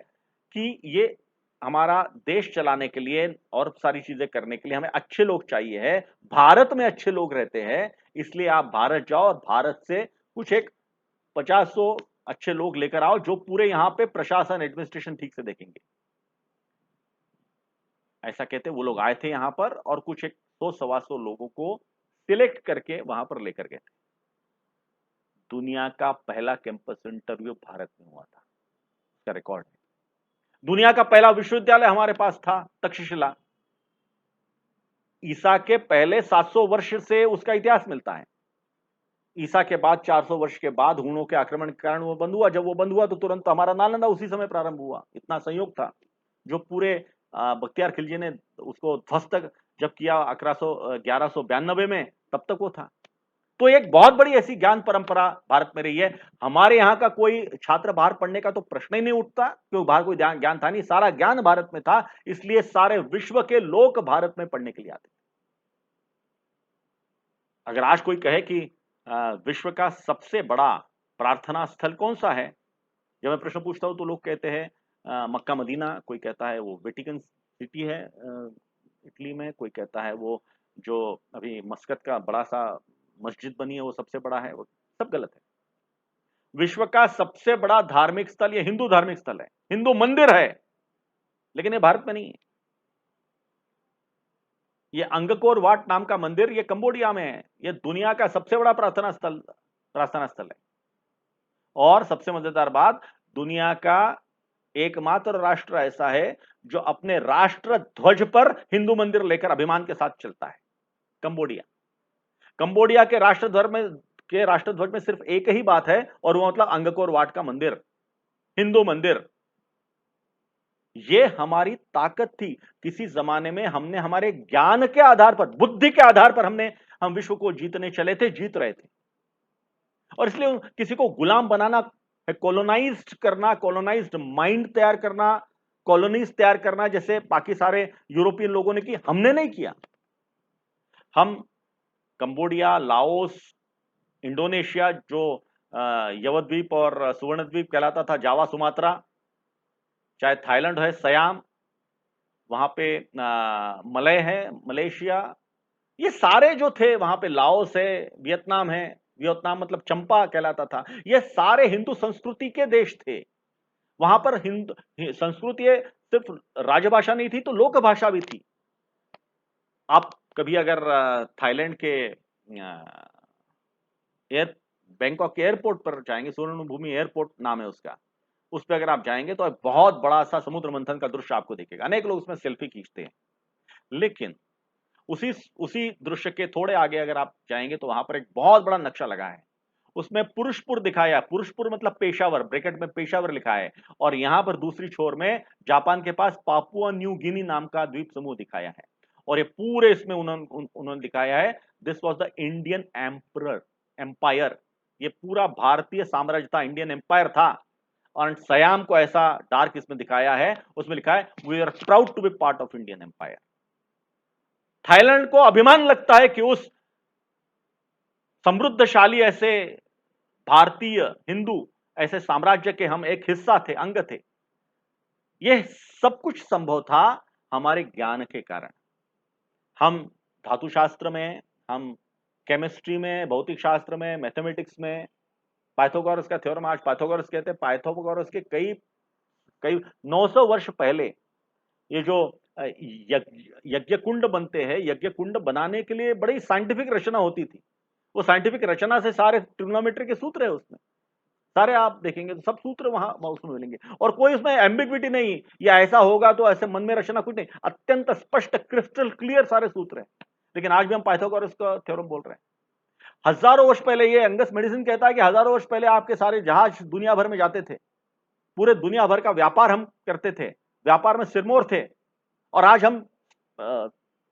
Speaker 1: कि ये हमारा देश चलाने के लिए और सारी चीजें करने के लिए हमें अच्छे लोग चाहिए है। भारत में अच्छे लोग रहते हैं, इसलिए आप भारत जाओ और भारत से कुछ एक 50-100 अच्छे लोग लेकर आओ जो पूरे यहां पे प्रशासन, एडमिनिस्ट्रेशन ठीक से देखेंगे। ऐसा कहते वो लोग आए थे यहां पर, और कुछ एक 100-125 लोगों को सिलेक्ट करके वहां पर लेकर गए थे। दुनिया का पहला कैंपस इंटरव्यू भारत में हुआ था, इसका रिकॉर्ड है। दुनिया का पहला विश्वविद्यालय हमारे पास था, तक्षशिला। ईसा के पहले 700 वर्ष से उसका इतिहास मिलता है। ईसा के बाद 400 वर्ष के बाद हुणों के आक्रमण के कारण वो बंद हुआ। जब वो बंद हुआ तो तुरंत हमारा नालंदा उसी समय प्रारंभ हुआ। इतना संयोग था, जो पूरे बख्तियार खिलजी ने उसको ध्वस्त जब किया 1192 में, तब तक वो था। तो एक बहुत बड़ी ऐसी ज्ञान परंपरा भारत में रही है। हमारे यहाँ का कोई छात्र बाहर पढ़ने का तो प्रश्न ही नहीं उठता, क्योंकि बाहर कोई ज्ञान था नहीं, सारा ज्ञान भारत में था। इसलिए सारे विश्व के लोग भारत में पढ़ने के लिए आते। अगर आज कोई कहे कि विश्व का सबसे बड़ा प्रार्थना स्थल कौन सा है, जब मैं प्रश्न पूछता हूं तो लोग कहते हैं मक्का मदीना, कोई कहता है वो वेटिकन सिटी है इटली में, कोई कहता है वो जो अभी मस्कत का बड़ा सा मस्जिद बनी है वो सबसे बड़ा है। वो सब गलत है। विश्व का सबसे बड़ा धार्मिक स्थल ये हिंदू धार्मिक स्थल है, हिंदू मंदिर है, लेकिन ये भारत में नहीं है। ये अंगकोर वाट नाम का मंदिर ये कंबोडिया में है। ये दुनिया का सबसे बड़ा प्रार्थना स्थल है। और सबसे मजेदार बात, दुनिया का एकमात्र राष्ट्र ऐसा है जो अपने राष्ट्र ध्वज पर हिंदू मंदिर लेकर अभिमान के साथ चलता है, कंबोडिया। कंबोडिया के राष्ट्र ध्वज में सिर्फ एक ही बात है, और वो मतलब अंगकोर वाट का मंदिर, हिंदू मंदिर। ये हमारी ताकत थी। किसी जमाने में हमने हमारे ज्ञान के आधार पर, बुद्धि के आधार पर हम विश्व को जीतने चले थे, जीत रहे थे। और इसलिए किसी को गुलाम बनाना, कॉलोनाइज्ड करना, कॉलोनाइज्ड माइंड तैयार करना, कॉलोनीज तैयार करना, जैसे बाकी सारे यूरोपियन लोगों ने की, हमने नहीं किया। हम कंबोडिया, लाओस, इंडोनेशिया, जो यवद्वीप और सुवर्णद्वीप कहलाता था, जावा, सुमात्रा, चाहे थाईलैंड है, सयाम, वहां पे मलय है, मलेशिया, ये सारे जो थे वहां पे, लाओस है, वियतनाम है, वियतनाम मतलब चंपा कहलाता था, ये सारे हिंदू संस्कृति के देश थे। वहां पर हिंदू संस्कृति सिर्फ राजभाषा नहीं थी, तो लोक भाषा भी थी। आप कभी अगर थाईलैंड के बैंकॉक एयरपोर्ट पर जाएंगे, स्वर्ण भूमि एयरपोर्ट नाम है उसका, उस पर अगर आप जाएंगे तो एक बहुत बड़ा सा समुद्र मंथन का दृश्य आपको दिखेगा। अनेक लोग उसमें सेल्फी खींचते हैं, लेकिन उसी दृश्य के थोड़े आगे अगर आप जाएंगे तो वहां पर एक बहुत बड़ा नक्शा लगा है। उसमें पुरुषपुर दिखाया, पुरुषपुर मतलब पेशावर, ब्रैकेट में पेशावर लिखा है, और यहां पर दूसरी छोर में जापान के पास पापुआ न्यू गिनी नाम का द्वीप समूह दिखाया है। और ये पूरे इसमें उन्होंने दिखाया है, this was the Indian empire. ये पूरा भारतीय साम्राज्य था, इंडियन एम्पायर था। और सयाम को ऐसा डार्क इसमें दिखाया है, उसमें लिखा है we are proud to be part of Indian empire. Thailand को अभिमान लगता है कि उस समृद्धशाली ऐसे भारतीय हिंदू ऐसे साम्राज्य के हम एक हिस्सा थे, अंग थे। यह सब कुछ संभव था हमारे ज्ञान के कारण। हम धातु शास्त्र में, हम केमिस्ट्री में, भौतिक शास्त्र में, मैथमेटिक्स में पाइथागोरस का थ्योरम, आज पाइथागोरस कहते हैं, पाइथागोरस के कई कई 900 वर्ष पहले ये जो यज्ञ कुंड बनते हैं, यज्ञ कुंड बनाने के लिए बड़ी साइंटिफिक रचना होती थी। वो साइंटिफिक रचना से सारे ट्रिग्नोमेट्री के सूत्र है उसमें, सारे आप देखेंगे तो सब सूत्र वहां उसमें मिलेंगे, और कोई उसमें एम्बिग्विटी नहीं, या ऐसा होगा तो ऐसे मन में रचना कुछ नहीं, अत्यंत स्पष्ट क्रिस्टल क्लियर सारे सूत्र हैं। लेकिन आज भी हम पाइथागोरस का थ्योरम बोल रहे हैं। हजारों वर्ष पहले, ये अंगस मेडिसिन कहता है कि हजारों वर्ष पहले आपके सारे जहाज दुनिया भर में जाते थे, पूरे दुनिया भर का व्यापार हम करते थे, व्यापार में सिरमौर थे। और आज हम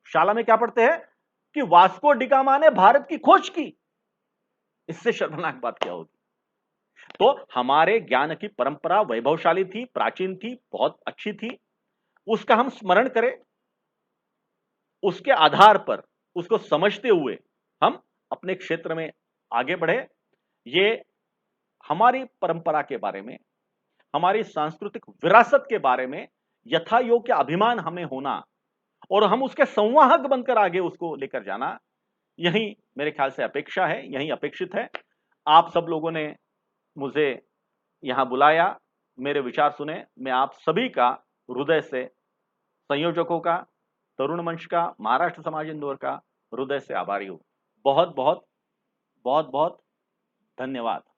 Speaker 1: शाला में क्या पढ़ते हैं कि वास्को डिगामा ने भारत की खोज की। इससे शर्मनाक बात क्या होगी? तो हमारे ज्ञान की परंपरा वैभवशाली थी, प्राचीन थी, बहुत अच्छी थी, उसका हम स्मरण करें, उसके आधार पर उसको समझते हुए हम अपने क्षेत्र में आगे बढ़े। ये हमारी परंपरा के बारे में, हमारी सांस्कृतिक विरासत के बारे में यथा योग्य अभिमान हमें होना, और हम उसके संवाहक बनकर आगे उसको लेकर जाना, यही मेरे ख्याल से अपेक्षा है, यही अपेक्षित है। आप सब लोगों ने मुझे यहां बुलाया, मेरे विचार सुने, मैं आप सभी का हृदय से, संयोजकों का, तरुण मंच का, महाराष्ट्र समाज इंदौर का हृदय से आभारी हूं। बहुत बहुत बहुत बहुत धन्यवाद।